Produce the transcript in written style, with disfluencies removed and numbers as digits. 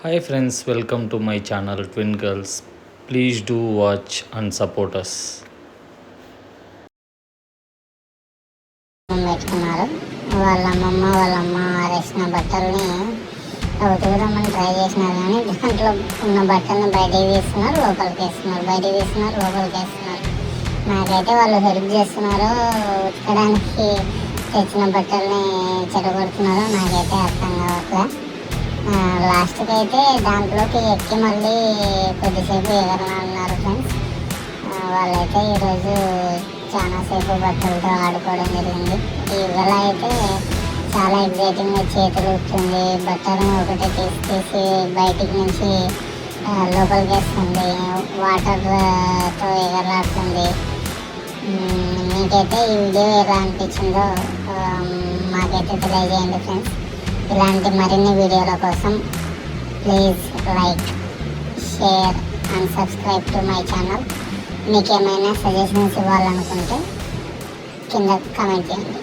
Hi friends, welcome to my channel Twin Girls. Please do watch and support us. పెట్టుకున్నారు. వాళ్ళ అమ్మ ఆరేసిన బట్టల్ని ఉతుకుదామని try చేసినారు, కానీ దాంట్లో ఉన్న బట్టల్ని బయటికి తీస్తున్నారు, లోపలికి వేస్తున్నారు. నాకైతే వాళ్ళు హెల్ప్ చేస్తున్నారో ఉతకడానికి తెచ్చిన బట్టల్ని చెడగొడుతున్నారో నాకైతే అర్థం కావట్లే. లాస్ట్కి అయితే దాంట్లోకి ఎక్కి మళ్ళీ కొద్దిసేపు ఎగరన్నారు ఫ్రెండ్స్. వాళ్ళైతే ఈరోజు చాలాసేపు బట్టలతో ఆడుకోవడం జరిగింది. ఈ యుగల అయితే చాలా ఎగ్జైటింగ్గా చేతులు ఊపుతుంది, బట్టలను ఒకటి తీసి బయటికి నుంచి లోపలికి వేస్తుంది, వాటర్తో ఎగరలాడుతుంది. మీకైతే ఈ వీడియో ఎలా అనిపించిందో మాకైతే తెలియజేయండి ఫ్రెండ్స్. ఇలాంటి మరిన్ని వీడియోల కోసం please like, share and subscribe to my channel. మీకు ఏమైనా సజెషన్స్ ఇవ్వాలనుకుంటే కింద కామెంట్ చేయండి.